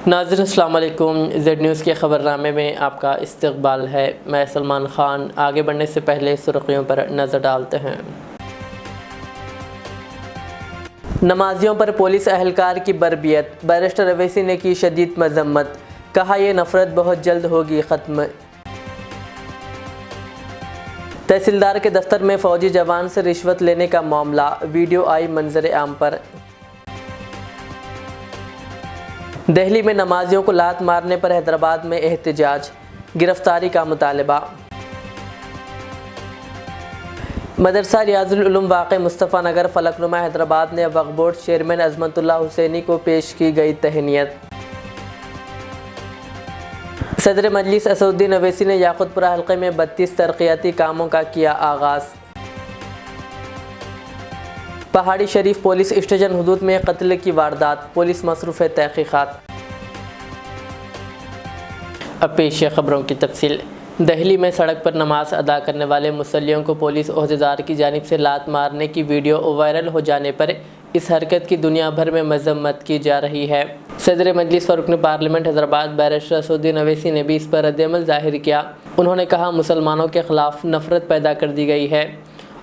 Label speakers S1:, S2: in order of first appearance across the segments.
S1: ناظرین السلام علیکم، زیڈ نیوز کے خبر نامے میں آپ کا استقبال ہے۔ میں سلمان خان۔ آگے بڑھنے سے پہلے سرخیوں پر نظر ڈالتے ہیں۔ نمازیوں پر پولیس اہلکار کی بربریت، بیرسٹر اویسی نے کی شدید مذمت، کہا یہ نفرت بہت جلد ہوگی ختم۔ تحصیلدار کے دفتر میں فوجی جوان سے رشوت لینے کا معاملہ، ویڈیو آئی منظر عام پر۔ دہلی میں نمازیوں کو لات مارنے پر حیدرآباد میں احتجاج، گرفتاری کا مطالبہ۔ مدرسہ ریاض العلوم واقع مصطفیٰ نگر فلک نما حیدرآباد نے وقف بورڈ چیئرمین عظمت اللہ حسینی کو پیش کی گئی تہنیت۔ صدر مجلس اسد الدین اویسی نے یاقوت پورہ حلقے میں 32 ترقیاتی کاموں کا کیا آغاز۔ پہاڑی شریف پولیس اسٹیشن حدود میں قتل کی واردات، پولیس مصروف تحقیقات۔ اب پیش ہے خبروں کی تفصیل۔ دہلی میں سڑک پر نماز ادا کرنے والے مصلیوں کو پولیس عہدیدار کی جانب سے لات مارنے کی ویڈیو وائرل ہو جانے پر اس حرکت کی دنیا بھر میں مذمت کی جا رہی ہے۔ صدر مجلس و رکن پارلیمنٹ حیدرآباد بیرسٹر اسد الدین اویسی نے بھی اس پر رد عمل ظاہر کیا۔ انہوں نے کہا مسلمانوں کے خلاف نفرت پیدا کر دی گئی ہے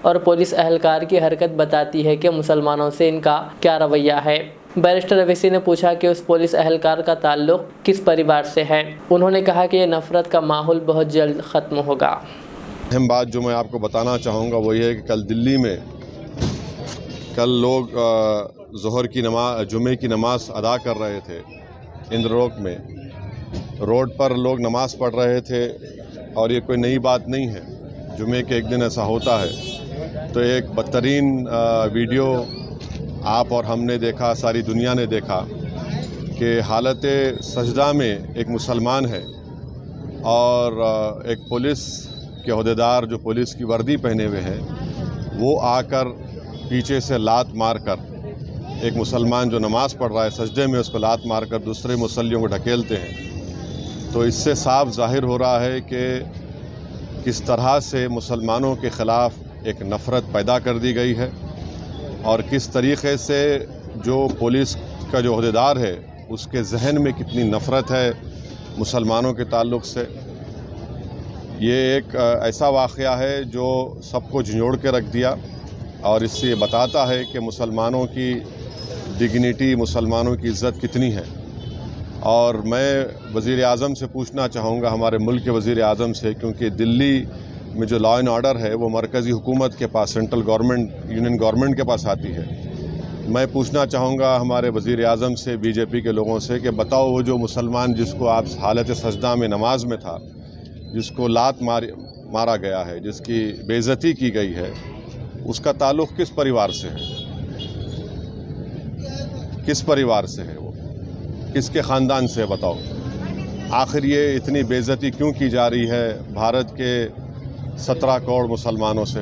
S1: اور پولیس اہلکار کی حرکت بتاتی ہے کہ مسلمانوں سے ان کا کیا رویہ ہے۔ بیرسٹر اویسی نے پوچھا کہ اس پولیس اہلکار کا تعلق کس پریوار سے ہے۔ انہوں نے کہا کہ یہ نفرت کا ماحول بہت جلد ختم ہوگا۔
S2: اہم بات جو میں آپ کو بتانا چاہوں گا وہ یہ ہے کہ کل دلی میں لوگ ظہر کی نماز جمعے کی نماز ادا کر رہے تھے۔ اندروک میں روڈ پر لوگ نماز پڑھ رہے تھے اور یہ کوئی نئی بات نہیں ہے، جمعے کے ایک دن ایسا ہوتا ہے۔ تو ایک بدترین ویڈیو آپ اور ہم نے دیکھا، ساری دنیا نے دیکھا کہ حالت سجدہ میں ایک مسلمان ہے اور ایک پولیس کے عہدیدار جو پولیس کی وردی پہنے ہوئے ہیں وہ آ کر پیچھے سے لات مار کر ایک مسلمان جو نماز پڑھ رہا ہے سجدے میں اس کو لات مار کر دوسرے مصلیوں کو ڈھکیلتے ہیں۔ تو اس سے صاف ظاہر ہو رہا ہے کہ کس طرح سے مسلمانوں کے خلاف ایک نفرت پیدا کر دی گئی ہے اور کس طریقے سے جو پولیس کا جو عہدیدار ہے اس کے ذہن میں کتنی نفرت ہے مسلمانوں کے تعلق سے۔ یہ ایک ایسا واقعہ ہے جو سب کو جھنجھوڑ کے رکھ دیا اور اس سے یہ بتاتا ہے کہ مسلمانوں کی ڈگنیٹی، مسلمانوں کی عزت کتنی ہے۔ اور میں وزیر اعظم سے پوچھنا چاہوں گا، ہمارے ملک کے وزیر اعظم سے، کیونکہ دلی میں جو لا اینڈ آرڈر ہے وہ مرکزی حکومت کے پاس، سینٹرل گورنمنٹ، یونین گورنمنٹ کے پاس آتی ہے۔ میں پوچھنا چاہوں گا ہمارے وزیر اعظم سے، بی جے پی کے لوگوں سے کہ بتاؤ وہ جو مسلمان جس کو آپ حالت سجدہ میں نماز میں تھا، جس کو لات مارا گیا ہے، جس کی بے عزتی کی گئی ہے، اس کا تعلق کس پریوار سے ہے؟ کس پریوار سے ہے وہ؟ کس کے خاندان سے؟ بتاؤ آخر یہ اتنی بے عزتی کیوں کی جا رہی ہے بھارت کے 17 کروڑ مسلمانوں سے،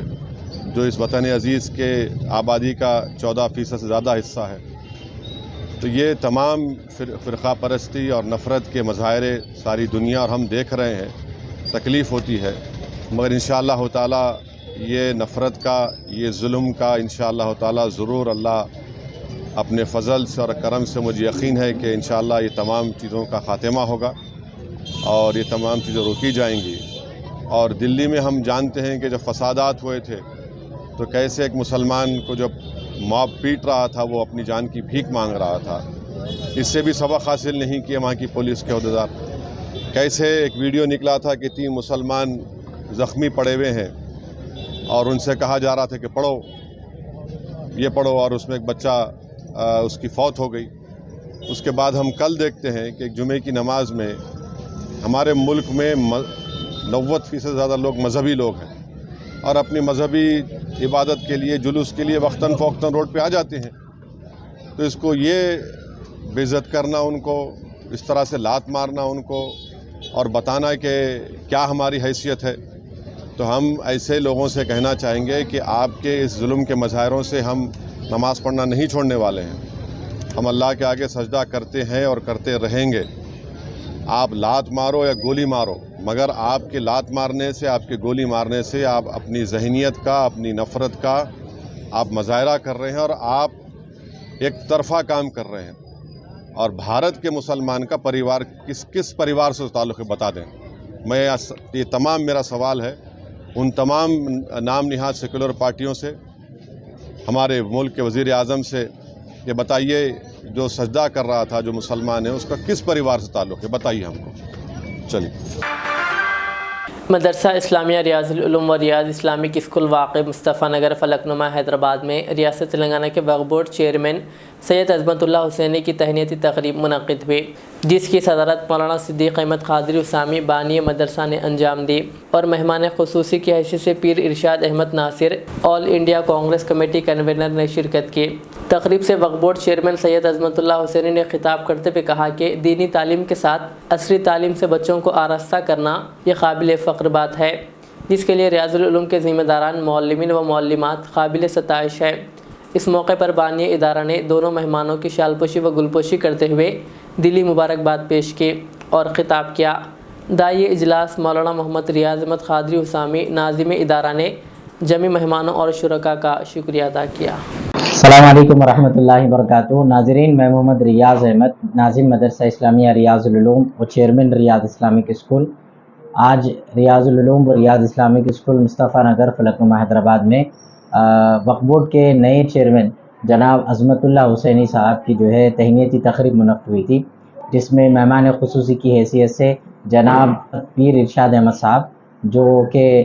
S2: جو اس وطن عزیز کے آبادی کا 14% سے زیادہ حصہ ہے؟ تو یہ تمام فرقہ پرستی اور نفرت کے مظاہرے ساری دنیا اور ہم دیکھ رہے ہیں، تکلیف ہوتی ہے، مگر انشاءاللہ تعالی یہ نفرت کا، یہ ظلم کا انشاءاللہ تعالی ضرور اللہ اپنے فضل سے اور کرم سے، مجھے یقین ہے کہ انشاءاللہ یہ تمام چیزوں کا خاتمہ ہوگا اور یہ تمام چیزیں روکی جائیں گی۔ اور دلی میں ہم جانتے ہیں کہ جب فسادات ہوئے تھے تو کیسے ایک مسلمان کو جب موب پیٹ رہا تھا وہ اپنی جان کی بھیک مانگ رہا تھا، اس سے بھی سبق حاصل نہیں کیا وہاں کی پولیس کے عہدیدار۔ کیسے ایک ویڈیو نکلا تھا کہ 3 مسلمان زخمی پڑے ہوئے ہیں اور ان سے کہا جا رہا تھا کہ پڑھو، یہ پڑھو، اور اس میں ایک بچہ اس کی فوت ہو گئی۔ اس کے بعد ہم کل دیکھتے ہیں کہ ایک جمعے کی نماز میں ہمارے ملک میں 90% سے زیادہ لوگ مذہبی لوگ ہیں اور اپنی مذہبی عبادت کے لیے، جلوس کے لیے وقتاً فوقتاً روڈ پہ آ جاتے ہیں۔ تو اس کو یہ بے عزت کرنا، ان کو اس طرح سے لات مارنا ان کو اور بتانا کہ کیا ہماری حیثیت ہے، تو ہم ایسے لوگوں سے کہنا چاہیں گے کہ آپ کے اس ظلم کے مظاہروں سے ہم نماز پڑھنا نہیں چھوڑنے والے ہیں۔ ہم اللہ کے آگے سجدہ کرتے ہیں اور کرتے رہیں گے۔ آپ لات مارو یا گولی مارو، مگر آپ کے لات مارنے سے، آپ کے گولی مارنے سے آپ اپنی ذہنیت کا، اپنی نفرت کا آپ مظاہرہ کر رہے ہیں اور آپ ایک طرفہ کام کر رہے ہیں اور بھارت کے مسلمان کا پریوار کس پریوار سے تعلق ہے بتا دیں. میں یہ تمام میرا سوال ہے ان تمام نام نہاد سیکولر پارٹیوں سے, ہمارے ملک کے وزیر اعظم سے, کہ بتائیے جو سجدہ کر رہا تھا جو مسلمان ہے اس کا کس پریوار سے تعلق ہے, بتائیے ہم کو. چلیے.
S1: مدرسہ اسلامیہ ریاض العلوم و ریاض اسلامک اسکول واقع مصطفیٰ نگر فلک نما حیدرآباد میں ریاست تلنگانہ کے وقف بورڈ چیئرمین سید عظمت اللہ حسینی کی تہنیتی تقریب منعقد ہوئی, جس کی صدارت مولانا صدیق احمد قادری اسامی بانی مدرسہ نے انجام دی اور مہمان خصوصی کی حیثیت سے پیر ارشاد احمد ناصر آل انڈیا کانگریس کمیٹی کنوینر نے شرکت کی. تقریب سے وقف بورڈ چیئرمین سید عظمت اللہ حسینی نے خطاب کرتے ہوئے کہا کہ دینی تعلیم کے ساتھ عصری تعلیم سے بچوں کو آراستہ کرنا یہ قابل فخر بات ہے, جس کے لیے ریاض العلوم کے ذمہ داران معلمین و معلمات قابل ستائش ہے. اس موقع پر بانی ادارہ نے دونوں مہمانوں کی شال پوشی و گل پوشی کرتے ہوئے دلی مبارکباد پیش کی اور خطاب کیا. داعی اجلاس مولانا محمد ریاض احمد قادری اسامی ناظم ادارہ نے جمی مہمانوں اور شرکاء کا شکریہ ادا کیا.
S3: السلام علیکم ورحمۃ اللہ وبرکاتہ. ناظرین, میں محمد ریاض احمد ناظم مدرسہ اسلامیہ ریاض العلوم و چیئرمین ریاض اسلامک اسکول. آج ریاض العلوم و ریاض اسلامک اسکول مصطفیٰ نگر فلک نما حیدرآباد میں وقف بورڈ کے نئے چیئرمین جناب عظمت اللہ حسینی صاحب کی جو ہے تہنیتی تقریب منعقد ہوئی تھی, جس میں مہمان خصوصی کی حیثیت سے جناب پیر ارشاد احمد صاحب جو کہ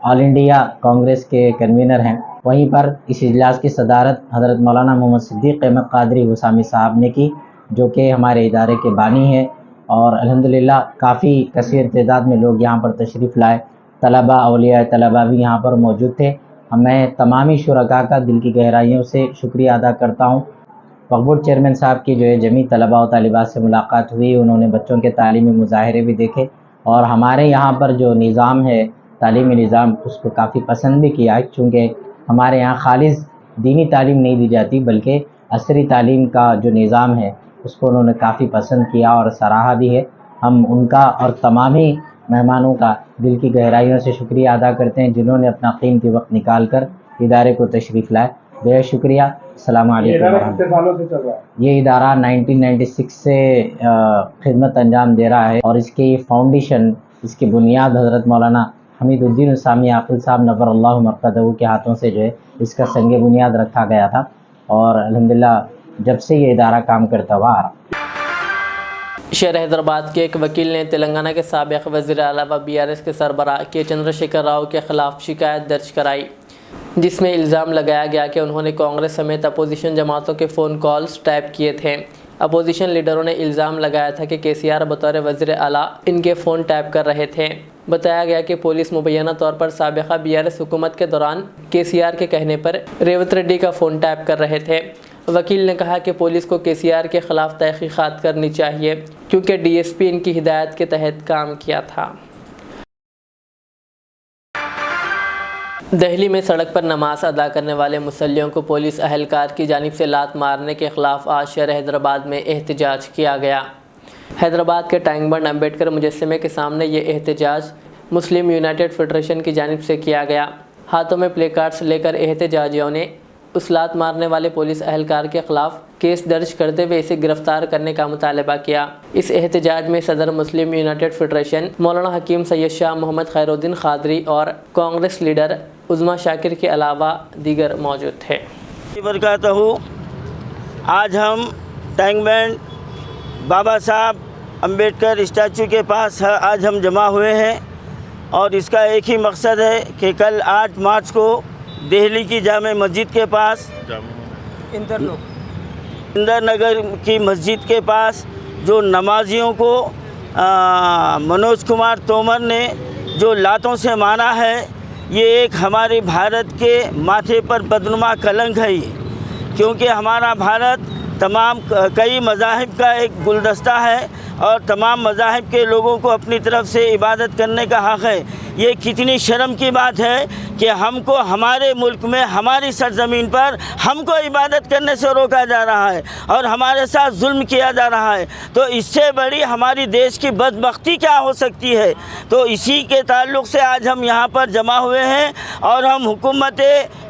S3: آل انڈیا کانگریس کے کنوینر ہیں, وہیں پر اس اجلاس کی صدارت حضرت مولانا محمد صدیق احمد قادری اسامی صاحب نے کی, جو کہ ہمارے ادارے کے بانی ہیں. اور الحمدللہ کافی کثیر تعداد میں لوگ یہاں پر تشریف لائے. طلباء اولیاء طلباء بھی یہاں پر موجود تھے. میں تمامی شرکاء کا دل کی گہرائیوں سے شکریہ ادا کرتا ہوں. وقف بورڈ چیئرمین صاحب کی جو ہے جمیع طلباء و طالبات سے ملاقات ہوئی, انہوں نے بچوں کے تعلیمی مظاہرے بھی دیکھے اور ہمارے یہاں پر جو نظام ہے تعلیمی نظام اس کو کافی پسند بھی کیا ہے, چونکہ ہمارے یہاں خالص دینی تعلیم نہیں دی جاتی بلکہ عصری تعلیم کا جو نظام ہے اس کو انہوں نے کافی پسند کیا اور سراہا بھی ہے. ہم ان کا اور تمامی مہمانوں کا دل کی گہرائیوں سے شکریہ ادا کرتے ہیں جنہوں نے اپنا قیمتی وقت نکال کر ادارے کو تشریف لائے. بے شکریہ. السلام علیکم. یہ ادارہ 1996 سے خدمت انجام دے رہا ہے اور اس کی فاؤنڈیشن, اس کی بنیاد حضرت مولانا حمید الدین اسامی عاقل صاحب نور اللہ مرقدہ کے ہاتھوں سے جو ہے اس کا سنگ بنیاد رکھا گیا تھا اور الحمدللہ جب سے یہ ادارہ کام کرتا ہوا آ رہا.
S1: شہر حیدرآباد کے ایک وکیل نے تلنگانہ کے سابق وزیر اعلیٰ و BRS کے سربراہ کے چندر شیکھر راؤ کے خلاف شکایت درج کرائی, جس میں الزام لگایا گیا کہ انہوں نے کانگریس سمیت اپوزیشن جماعتوں کے فون کالز ٹیپ کیے تھے. اپوزیشن لیڈروں نے الزام لگایا تھا کہ KCR بطور وزیر اعلیٰ ان کے فون ٹیپ کر رہے تھے. بتایا گیا کہ پولیس مبینہ طور پر سابقہ BRS حکومت کے دوران KCR کے کہنے پر ریوت ریڈی کا فون ٹیپ کر رہے تھے. وکیل نے کہا کہ پولیس کو KCR کے خلاف تحقیقات کرنی چاہیے کیونکہ DSP ان کی ہدایت کے تحت کام کیا تھا. دہلی میں سڑک پر نماز ادا کرنے والے مصلیوں کو پولیس اہلکار کی جانب سے لات مارنے کے خلاف آج شہر حیدرآباد میں احتجاج کیا گیا. حیدرآباد کے ٹینک بنڈ امبیڈکر مجسمے کے سامنے یہ احتجاج مسلم یونائٹڈ فیڈریشن کی جانب سے کیا گیا. ہاتھوں میں پلے کارڈز لے کر احتجاجیوں نے اس لات مارنے والے پولیس اہلکار کے خلاف کیس درج کرتے ہوئے اسے گرفتار کرنے کا مطالبہ کیا. اس احتجاج میں صدر مسلم یونائٹڈ فیڈریشن مولانا حکیم سید شاہ محمد خیر الدین قادری اور کانگریس لیڈر عظما شاکر کے علاوہ دیگر موجود تھے.
S4: آج ہم ٹینک بینڈ بابا صاحب امبیڈکر اسٹیچو کے پاس آج ہم جمع ہوئے ہیں اور اس کا ایک ہی مقصد ہے کہ کل 8 مارچ کو دہلی کی جامع مسجد کے پاس اندر نگر کی مسجد کے پاس جو نمازیوں کو منوج کمار تومر نے جو لاتوں سے مارا ہے, یہ ایک ہمارے بھارت کے ماتھے پر بدنما کلنک ہے, کیونکہ ہمارا بھارت تمام کئی مذاہب کا ایک گلدستہ ہے اور تمام مذاہب کے لوگوں کو اپنی طرف سے عبادت کرنے کا حق ہے. یہ کتنی شرم کی بات ہے کہ ہم کو ہمارے ملک میں ہماری سرزمین پر ہم کو عبادت کرنے سے روکا جا رہا ہے اور ہمارے ساتھ ظلم کیا جا رہا ہے، تو اس سے بڑی ہماری دیش کی بدبختی کیا ہو سکتی ہے؟ تو اسی کے تعلق سے آج ہم یہاں پر جمع ہوئے ہیں اور ہم حکومت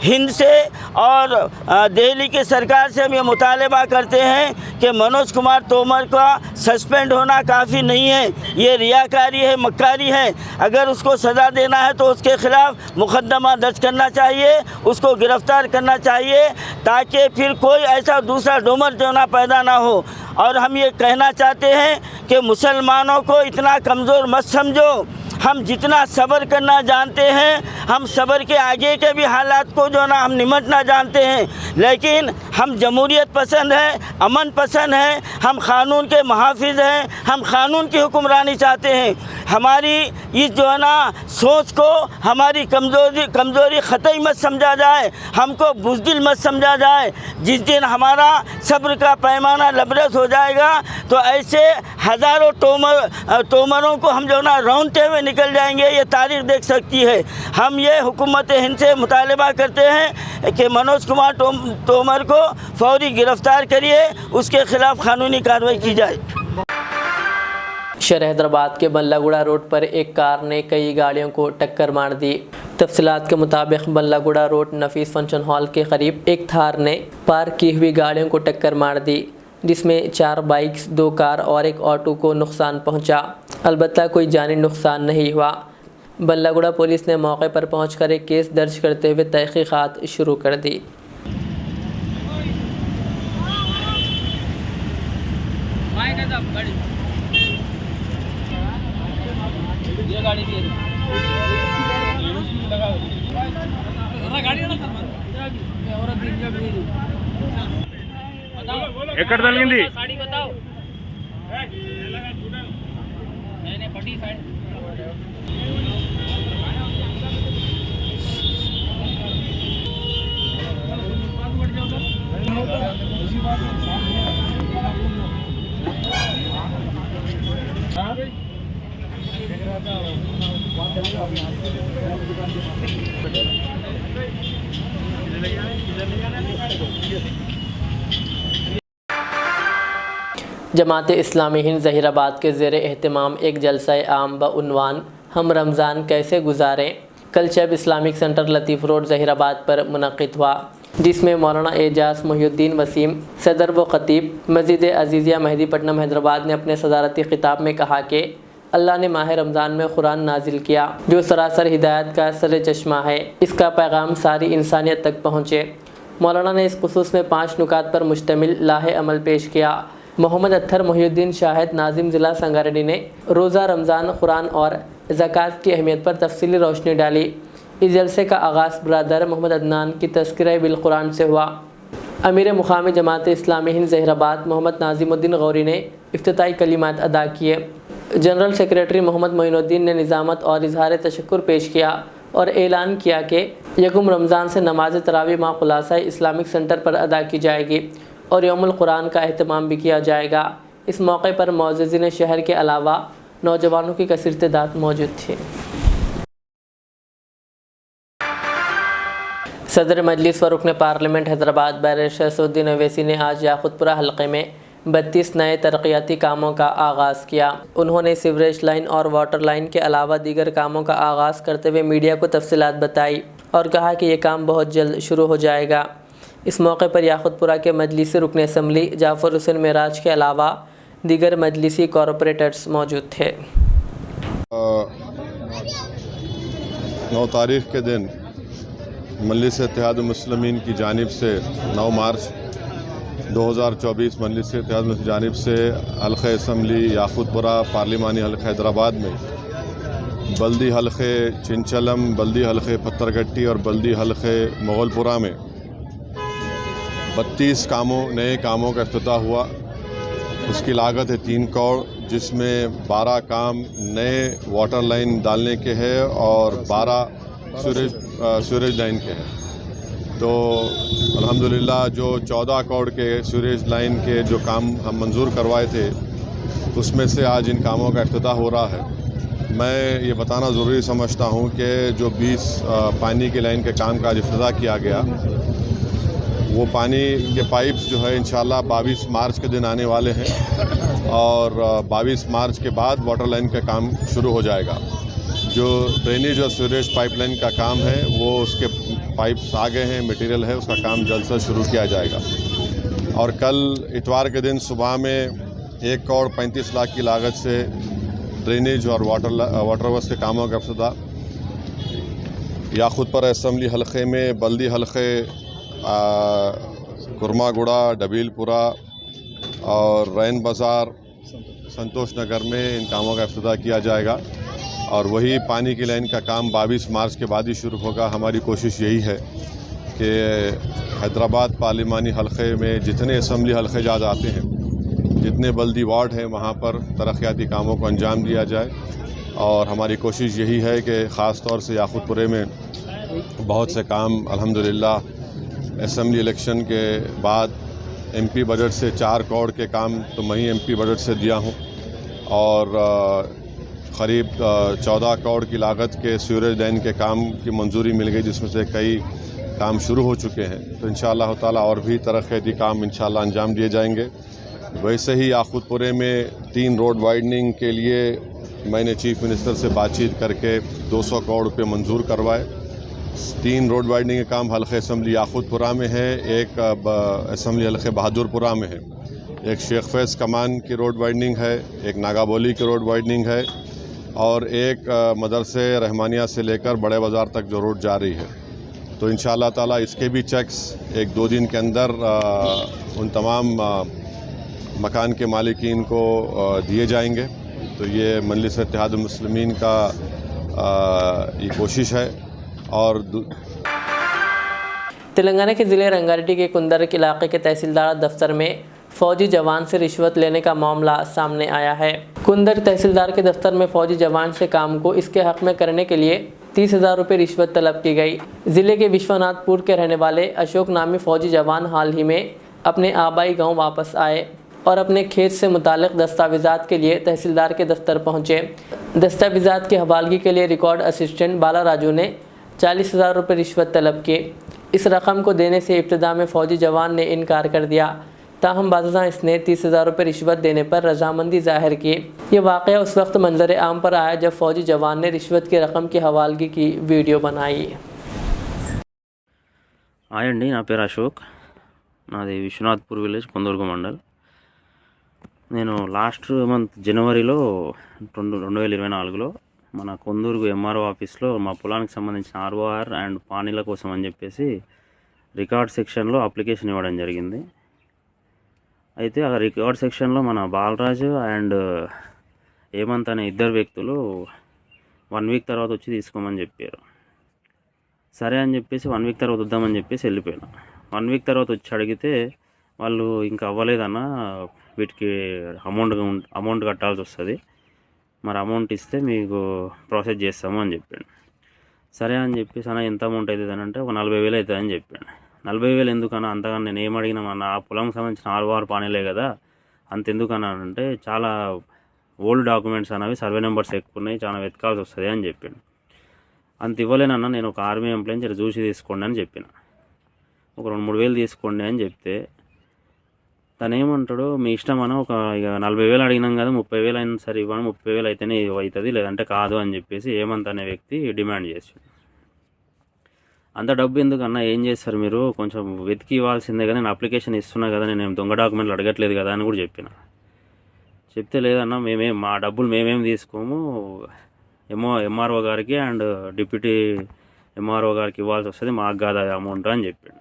S4: ہند سے اور دہلی کی سرکار سے ہم یہ مطالبہ کرتے ہیں کہ منوج کمار تومر کا سسپینڈ ہونا کافی نہیں ہے، یہ ریاکاری ہے، مکاری ہے۔ اگر اس کو سزا دینا ہے تو اس کے خلاف مقدمہ درج کرنا چاہیے، اس کو گرفتار کرنا چاہیے، تاکہ پھر کوئی ایسا دوسرا ڈومر جو نہ پیدا نہ ہو۔ اور ہم یہ کہنا چاہتے ہیں کہ مسلمانوں کو اتنا کمزور مت سمجھو، ہم جتنا صبر کرنا جانتے ہیں، ہم صبر کے آگے کے بھی حالات کو جو نا ہم نمٹنا جانتے ہیں، لیکن ہم جمہوریت پسند ہیں، امن پسند ہیں، ہم قانون کے محافظ ہیں، ہم قانون کی حکمرانی چاہتے ہیں۔ ہماری اس جو ہے نا سوچ کو ہماری کمزوری قطعی مت سمجھا جائے، ہم کو بزدل مت سمجھا جائے۔ جس دن ہمارا صبر کا پیمانہ لبریز ہو جائے گا تو ایسے ہزاروں تومروں کو ہم جو نا رونتے ہوئے نکل جائیں گے، یہ تاریخ دیکھ سکتی ہے۔ ہم یہ حکومت ہند سے مطالبہ کرتے ہیں کہ منوج کمار تومر کو فوری گرفتار کریے، اس کے خلاف قانونی کارروائی کی جائے۔
S1: شہر حیدرآباد کے بلہ گڑا روڈ پر ایک کار نے کئی گاڑیوں کو ٹکر مار دی۔ تفصیلات کے مطابق بلہ گڑا روڈ نفیس فنکشن ہال کے قریب ایک تھار نے پارک کی ہوئی گاڑیوں کو ٹکر مار دی، جس میں 4 بائکس، 2 کار اور ایک آٹو کو نقصان پہنچا۔ البتہ کوئی جانی نقصان نہیں ہوا۔ بلہ گڑا پولیس نے موقع پر پہنچ کر ایک کیس درج کرتے ہوئے تحقیقات شروع کر دی۔
S5: ఎక్కడ తగిలింది?
S1: جماعت اسلامی ہند ظہیر آباد کے زیر اہتمام ایک جلسہ عام بعنوان ہم رمضان کیسے گزاریں کل چیب اسلامک سینٹر لطیف روڈ ظہیر آباد پر منعقد ہوا، جس میں مولانا اعجاز محی الدین وسیم صدر و خطیب مسجد عزیزیہ مہدی پٹنم حیدرآباد نے اپنے صدارتی خطاب میں کہا کہ اللہ نے ماہ رمضان میں قرآن نازل کیا جو سراسر ہدایت کا سر چشمہ ہے، اس کا پیغام ساری انسانیت تک پہنچے۔ مولانا نے اس خصوص میں 5 نکات پر مشتمل لاہ عمل پیش کیا۔ محمد اطہر محی الدین شاہد ناظم ضلع سنگاریڈی نے روزہ رمضان، قرآن اور زکوٰۃ کی اہمیت پر تفصیلی روشنی ڈالی۔ اس جلسے کا آغاز برادر محمد عدنان کی تذکرہ بالقرآن سے ہوا۔ امیر مقامی جماعت اسلامی ہند ظہیر آباد محمد ناظم الدین غوری نے افتتاحی کلمات ادا کیے۔ جنرل سیکریٹری محمد معین الدین نے نظامت اور اظہار تشکر پیش کیا اور اعلان کیا کہ یکم رمضان سے نماز تراویح مع خلاصہ اسلامک سینٹر پر ادا کی جائے گی اور یوم القرآن کا اہتمام بھی کیا جائے گا۔ اس موقع پر معززین شہر کے علاوہ نوجوانوں کی کثیر تعداد موجود تھی۔ صدر مجلس و رکن پارلیمنٹ حیدرآباد بیرسٹر اسد الدین اویسی نے آج یاقوت پورہ حلقے میں 32 نئے ترقیاتی کاموں کا آغاز کیا۔ انہوں نے سیوریج لائن اور واٹر لائن کے علاوہ دیگر کاموں کا آغاز کرتے ہوئے میڈیا کو تفصیلات بتائی اور کہا کہ یہ کام بہت جلد شروع ہو جائے گا۔ اس موقع پر یاقوت پورہ کے مجلسی رکن اسمبلی جعفر حسین معراج کے علاوہ دیگر مجلسی کارپوریٹرز موجود تھے۔
S2: 9 تاریخ کے دن مجلس اتحاد المسلمین کی جانب سے 9 مارچ 2024 مجلس اتحاد المسلمین کی جانب سے حلقہ اسمبلی یاقوت پورہ پارلیمانی حلقہ حیدرآباد میں بلدی حلقے چنچلم، بلدی حلقے پتھر گٹی اور بلدی حلقے مغل پورہ میں 32 نئے کاموں کا افتتاح ہوا۔ اس کی لاگت ہے 3 کروڑ، جس میں 12 کام نئے واٹر لائن ڈالنے کے ہیں اور 12 سیوریج لائن کے ہیں۔ تو الحمدللہ جو 14 کروڑ کے سیوریج لائن کے جو کام ہم منظور کروائے تھے، اس میں سے آج ان کاموں کا افتتاح ہو رہا ہے۔ میں یہ بتانا ضروری سمجھتا ہوں کہ جو 20 پانی کی لائن کے کام کا افتتاح کیا گیا، وہ پانی کے پائپس جو ہے انشاءاللہ 22 مارچ کے دن آنے والے ہیں، اور 22 مارچ کے بعد واٹر لائن کا کام شروع ہو جائے گا۔ جو ڈرینیج اور سیوریج پائپ لائن کا کام ہے وہ اس کے پائپس آ گئے ہیں، مٹیریل ہے، اس کا کام جلد سے شروع کیا جائے گا۔ اور کل اتوار کے دن صبح میں 1 کروڑ 35 لاکھ کی لاگت سے ڈرینیج اور واٹر ورکس کے کاموں کا افتتاح یاقوت پورہ اسمبلی حلقے میں، بلدی حلقے کرما گڑا، ڈبیل پورہ اور رین بازار، سنتوش نگر میں ان کاموں کا افتتاح کیا جائے گا، اور وہی پانی کی لائن کا کام 22 مارچ کے بعد ہی شروع ہوگا۔ ہماری کوشش یہی ہے کہ حیدرآباد پارلیمانی حلقے میں جتنے اسمبلی حلقے جات آتے ہیں، جتنے بلدی وارڈ ہیں، وہاں پر ترقیاتی کاموں کو انجام دیا جائے، اور ہماری کوشش یہی ہے کہ خاص طور سے یاقوت پورے میں بہت سے کام الحمدللہ اسمبلی الیکشن کے بعد ایم پی بجٹ سے 4 کروڑ کے کام تو میں ہی ایم پی بجٹ سے دیا ہوں، اور قریب 14 کروڑ کی لاگت کے سیوریج لائن کے کام کی منظوری مل گئی، جس میں سے کئی کام شروع ہو چکے ہیں۔ تو انشاءاللہ تعالیٰ اور بھی ترقیاتی کام انشاءاللہ انجام دیے جائیں گے۔ ویسے ہی یاقوت پورے میں 3 روڈ وائڈننگ کے لیے میں نے چیف منسٹر سے بات چیت کر کے 200 کروڑ روپے منظور کروائے۔ 3 روڈ وائڈننگ کے کام حلقہ اسمبلی یاقوت پورہ میں ہے، ایک اسمبلی حلقہ بہادر پورہ میں ہے، ایک شیخ فیض کمان کی روڈ وائڈننگ ہے، ایک ناگا بولی کی روڈ وائڈننگ ہے، اور ایک مدرسے رحمانیہ سے لے کر بڑے بازار تک جو روڈ جا رہی ہے۔ تو انشاءاللہ تعالیٰ اس کے بھی چیکس 1-2 دن کے اندر ان تمام مکان کے مالکین کو دیے جائیں گے۔ تو یہ مجلس اتحاد المسلمین کا یہ کوشش ہے۔ اور
S1: تلنگانہ کے ضلع رنگاریڈی کے کندرک علاقے کے تحصیلدار دفتر میں فوجی جوان سے رشوت لینے کا معاملہ سامنے آیا ہے۔ کندر تحصیلدار کے دفتر میں فوجی جوان سے کام کو اس کے حق میں کرنے کے لیے 30,000 روپے رشوت طلب کی گئی۔ ضلع کے وشوناتھ پور کے رہنے والے اشوک نامی فوجی جوان حال ہی میں اپنے آبائی گاؤں واپس آئے اور اپنے کھیت سے متعلق دستاویزات کے لیے تحصیلدار کے دفتر پہنچے۔ دستاویزات کی حوالگی کے لیے ریکارڈ اسسٹنٹ بالا راجو نے 40,000 روپے رشوت طلب کی۔ اس رقم کو دینے سے ابتدا میں فوجی جوان نے انکار کر دیا، تاہم بعد ازاں اس نے 30,000 روپے رشوت دینے پر رضامندی ظاہر کی۔ یہ واقعہ اس وقت منظر عام پر آیا جب فوجی جوان نے رشوت کی رقم کی حوالگی کی ویڈیو بنائی۔
S5: అండి నా పేరు అశోక్, నాది విశ్వనాథ్పూర్ విలేజ్, కొందూరుగు మండల్. నేను లాస్ట్ మంత్ జనవరిలో 2024లో మన కొందూరుగు ఎంఆర్ఓ ఆఫీస్లో మా పొలానికి సంబంధించిన ఆర్ఓఆర్ అండ్ పానీల కోసం అని చెప్పేసి రికార్డ్ సెక్షన్లో అప్లికేషన్ ఇవ్వడం జరిగింది. అయితే ఆ రికార్డ్ సెక్షన్లో మన బాలరాజు అండ్ హేమంత్ అనే 2 వ్యక్తులు 1 వీక్ తర్వాత వచ్చి తీసుకోమని చెప్పారు. సరే అని చెప్పేసి 1 వీక్ తర్వాత వద్దామని చెప్పేసి వెళ్ళిపోయాను. 1 వీక్ తర్వాత వచ్చి అడిగితే వాళ్ళు ఇంకా అవ్వలేదన్న, వీటికి అమౌంట్ కట్టాల్సి వస్తుంది, మరి అమౌంట్ ఇస్తే మీకు ప్రాసెస్ చేస్తాము అని చెప్పాడు. సరే అని చెప్పేసి అన్న ఎంత అమౌంట్ అవుతుంది అని అంటే ఒక 40,000 అవుతుంది అని చెప్పాడు. 40,000 ఎందుకన్నా, అంతగా నేను ఏం అడిగినా నా పొలంకి సంబంధించిన ఆర్ఓఆర్ పానీలే కదా, అంతెందుకన్నా అంటే చాలా ఓల్డ్ డాక్యుమెంట్స్ అనేవి సర్వే నెంబర్స్ ఎక్కువ ఉన్నాయి, చాలా వెతకాల్సి వస్తుంది అని చెప్పాడు. అంత ఇవ్వలేనన్నా, నేను ఒక ఆర్మీ ఎంప్లాయీని జర చూసి తీసుకోండి అని చెప్పిన. ఒక 2-3 వేలు తీసుకోండి అని చెప్తే తను ఏమంటాడు, మీ ఇష్టం అన్న, ఒక ఇక 40,000 అడిగినాం కదా, 30,000 అయినా సరే ఇవ్వను, 30,000 అయితేనే అవుతుంది, లేదంటే కాదు అని చెప్పేసి హేమంత్ అనే వ్యక్తి డిమాండ్ చేశాడు. అంత డబ్బు ఎందుకన్నా, ఏం చేస్తారు మీరు, కొంచెం వెతికి ఇవ్వాల్సిందే కదా, నేను అప్లికేషన్ ఇస్తున్నా కదా, నేను దొంగ డాక్యుమెంట్లు అడగట్లేదు కదా అని కూడా చెప్పిన. చెప్తే లేదన్నా, మా డబ్బులు మేమేం తీసుకోము, ఎంఆర్ఓ గారికి అండ్ డిప్యూటీ ఎంఆర్ఓ గారికి ఇవ్వాల్సి వస్తుంది, మాకు కాదు అమౌంట్ అని చెప్పాడు.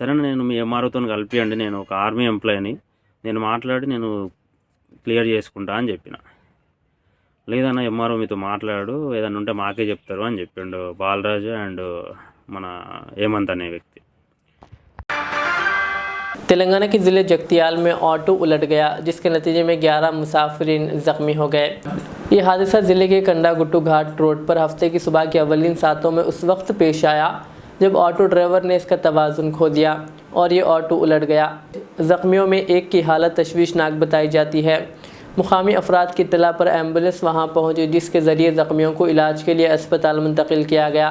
S5: సరే నేను మీ ఎంఆర్ఓతో కలిపియండి, నేను ఒక ఆర్మీ ఎంప్లాయీని, నేను మాట్లాడి నేను క్లియర్ చేసుకుంటా అని చెప్పిన. లేదన్నా ఎంఆర్ఓ మీతో మాట్లాడు, ఏదన్నా ఉంటే మాకే చెప్తారు అని చెప్పిండు బాలరాజు అండ్ మన హేమంత్ అనే వ్యక్తి.
S1: تلنگانہ کے ضلع جگتیال میں آٹو الٹ گیا جس کے نتیجے میں 11 مسافرین زخمی ہو گئے۔ یہ حادثہ ضلع کے کنڈا گٹو گھاٹ روڈ پر ہفتے کی صبح کے اولین ساعتوں میں اس وقت پیش آیا جب آٹو ڈرائیور نے اس کا توازن کھو دیا اور یہ آٹو الٹ گیا۔ زخمیوں میں ایک کی حالت تشویشناک بتائی جاتی ہے۔ مقامی افراد کی اطلاع پر ایمبولینس وہاں پہنچی جس کے ذریعے زخمیوں کو علاج کے لیے اسپتال منتقل کیا گیا۔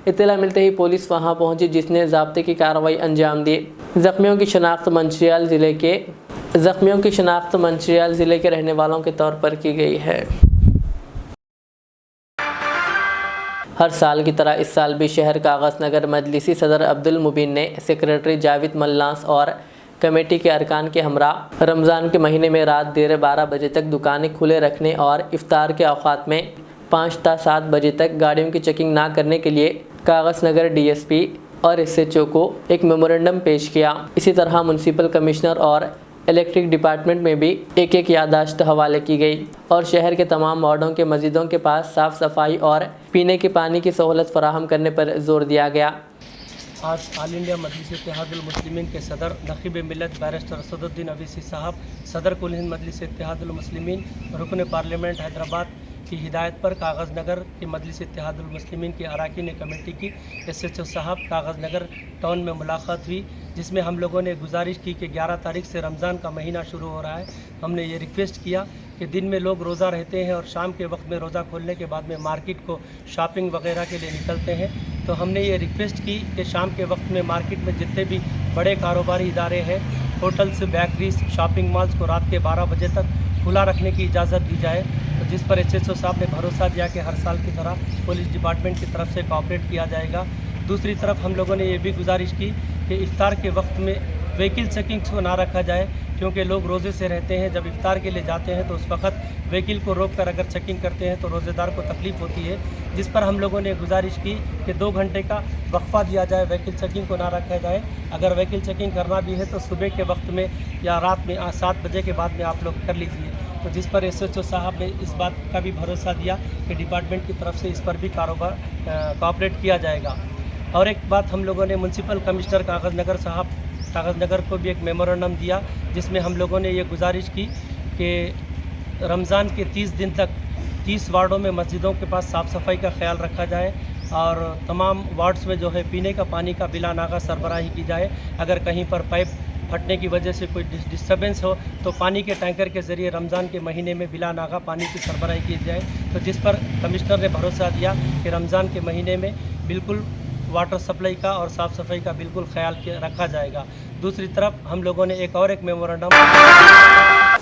S1: اطلاع ملتے ہی پولیس وہاں پہنچی جس نے ضابطے کی کارروائی انجام دی۔ زخمیوں کی شناخت منچریال ضلع کے رہنے والوں کے طور پر کی گئی ہے۔ ہر سال کی طرح اس سال بھی شہر کاغذ نگر مجلسی صدر عبدالمبین نے سیکریٹری جاوید ملناس اور کمیٹی کے ارکان کے ہمراہ رمضان کے مہینے میں رات دیر 12 بجے تک دکانیں کھلے رکھنے اور افطار کے اوقات میں 5 تا 7 بجے تک گاڑیوں کی چیکنگ نہ کرنے کے لیے کاغذ نگر ڈی ایس پی اور ایس ایچ او کو ایک میمورنڈم پیش کیا۔ اسی طرح میونسپل کمشنر اور الیکٹرک ڈپارٹمنٹ میں بھی ایک یادداشت حوالے کی گئی اور شہر کے تمام وارڈوں کے مسجدوں کے پاس صاف صفائی اور پینے کے پانی کی سہولت فراہم کرنے پر زور دیا گیا۔
S6: آج آل انڈیا مجلس اتحاد المسلمین کے صدر نقیب ملت بیرسٹر اسد الدین اویسی صاحب، صدر کل ہند مجلس اتحاد المسلمین، رکن پارلیمنٹ حیدرآباد کی ہدایت پر کاغذ نگر کی مجلس اتحاد المسلمین کی اراکین کمیٹی کی ایس ایچ او صاحب کاغذ نگر ٹاؤن میں ملاقات ہوئی، جس میں ہم لوگوں نے گزارش کی کہ 11 تاریخ سے رمضان کا مہینہ شروع ہو رہا ہے۔ ہم نے یہ ریکویسٹ کیا کہ دن میں لوگ روزہ رہتے ہیں اور شام کے وقت میں روزہ کھولنے کے بعد میں مارکیٹ کو شاپنگ وغیرہ کے لیے نکلتے ہیں، تو ہم نے یہ ریکویسٹ کی کہ شام کے وقت میں مارکیٹ میں جتنے بھی بڑے کاروباری ادارے ہیں، ہوٹلز، بیکریز، شاپنگ مالز کو رات کے 12 بجے تک کھلا رکھنے کی اجازت دی جائے، تو جس پر ایس ایچ او صاحب نے بھروسہ دیا کہ ہر سال کی طرح پولیس ڈپارٹمنٹ کی طرف سے کوآپریٹ کیا جائے گا۔ دوسری طرف ہم لوگوں نے یہ بھی گزارش کی کہ افطار کے وقت میں وہیکل چیکنگ کو نہ رکھا جائے، کیونکہ لوگ روزے سے رہتے ہیں، جب افطار کے لیے جاتے ہیں تو اس وقت وہیکل کو روک کر اگر چیکنگ کرتے ہیں تو روزے دار کو تکلیف ہوتی ہے، جس پر ہم لوگوں نے گزارش کی کہ 2 گھنٹے کا وقفہ دیا جائے، وہیکل چیکنگ کو نہ رکھا جائے۔ اگر وہیکل چیکنگ کرنا بھی ہے تو صبح کے وقت میں یا رات میں 7 بجے کے بعد میں آپ لوگ کر لیجیے، تو جس پر ایس ایچ او صاحب نے اس بات کا بھی بھروسہ دیا کہ ڈپارٹمنٹ کی طرف سے اس پر بھی کوآپریٹ کیا جائے گا۔ اور ایک بات ہم لوگوں نے میونسپل کمشنر کاغذ نگر صاحب کاغذ نگر کو بھی ایک میمورنڈم دیا، جس میں ہم لوگوں نے یہ گزارش کی کہ رمضان کے 30 دن تک 30 وارڈوں میں مسجدوں کے پاس صاف صفائی کا خیال رکھا جائے اور تمام وارڈز میں جو ہے پینے کا پانی کا بلا ناغہ سربراہی کی جائے۔ اگر کہیں پر پائپ پھٹنے کی وجہ سے کوئی ڈسٹربنس ہو تو پانی کے ٹینکر کے ذریعے رمضان کے مہینے میں بلا ناغہ پانی کی سربراہی کی جائے، تو جس پر کمشنر نے بھروسہ دیا کہ رمضان کے مہینے میں بالکل واٹر سپلائی کا اور صاف صفائی کا بالکل خیال رکھا جائے گا۔ دوسری طرف ہم لوگوں نے ایک میمورنڈم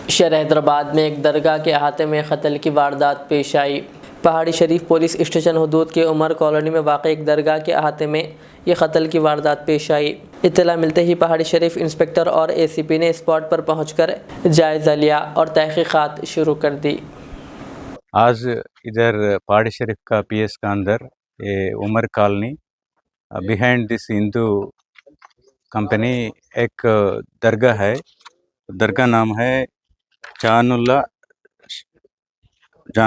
S1: شہر حیدرآباد میں ایک درگاہ کے احاطے میں قتل کی واردات پیش آئی۔ پہاڑی شریف پولیس اسٹیشن حدود کے عمر کالونی میں واقع ایک درگاہ کے احاطے میں یہ قتل کی واردات پیش آئی۔ اطلاع ملتے ہی پہاڑی شریف انسپکٹر اور اے سی پی نے اسپاٹ پر پہنچ کر جائزہ لیا اور تحقیقات شروع کر دی۔
S7: آج ادھر پہاڑی شریف کا پی ایس کا اندر Umar colony behind this Hindu company ایک درگاہ ہے، درگاہ نام ہے جان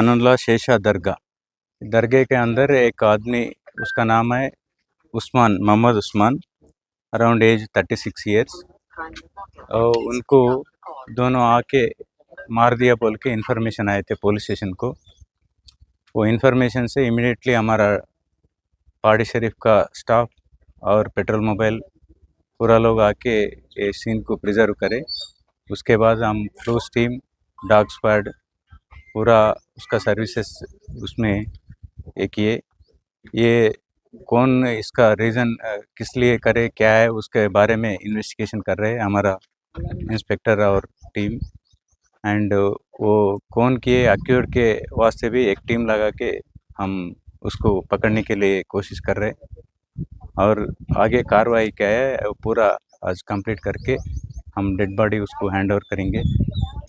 S7: اللہ شیشا درگاہ۔ درگاہ کے اندر ایک آدمی، اس کا نام ہے عثمان، Muhammad Usman, around age 36 years, اور ان کو دونوں آ کے مار دیا بول کے انفارمیشن آئے تھے پولیس اسٹیشن کو۔ وہ انفارمیشن سے امیڈیٹلی ہمارا پہاڑی شریف کا اسٹاف اور پیٹرول موبائل پورا لوگ آ کے سین کو پریزرو کرے۔ اس کے بعد ہم فلوس ٹیم، ڈاگ اسکواڈ پورا اس کا سروسز اس میں کیے۔ یہ کون اس کا ریزن کس لیے کرے کیا ہے اس کے بارے میں انویسٹیگیشن کر رہے ہیں ہمارا انسپکٹر اور ٹیم، اینڈ وہ کون کیے ایکیورڈ کے واسطے بھی ایک ٹیم لگا کے ہم اس کو پکڑنے کے لیے کوشش کر رہے، اور آگے کارروائی کیا ہے وہ پورا آج کمپلیٹ کر کے ہم ڈیڈ باڈی اس کو ہینڈ اوور کریں گے۔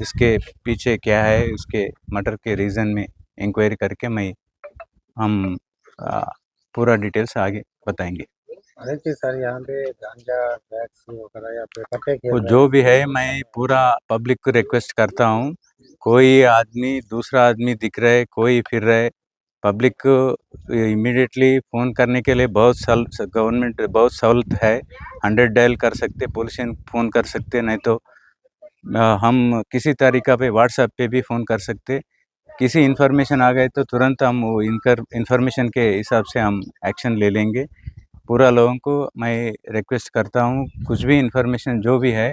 S7: اس کے پیچھے کیا ہے اس کے مرڈر کے ریزن میں انکوائری کر کے ہم پورا ڈیٹیلس آگے بتائیں گے۔
S8: سر یہاں پہ گانجا ڈرگس وغیرہ یا پٹے
S7: وہ جو بھی ہے میں پورا پبلک کو ریکویسٹ کرتا ہوں، کوئی آدمی دوسرا آدمی دکھ رہے، کوئی پھر رہے، پبلک کو امیڈیٹلی فون کرنے کے لیے گورنمنٹ بہت سہولت ہے، 100 ڈائل کر سکتے، پولیس فون کر سکتے، نہیں تو ہم کسی طریقہ پہ واٹس ایپ پہ بھی فون کر سکتے۔ کسی انفارمیشن آ گئے تو ترنت ہم وہ انفارمیشن کے حساب سے ہم ایکشن لے لیں گے۔ پورا لوگوں کو میں ریکویسٹ کرتا ہوں، کچھ بھی انفارمیشن جو بھی ہے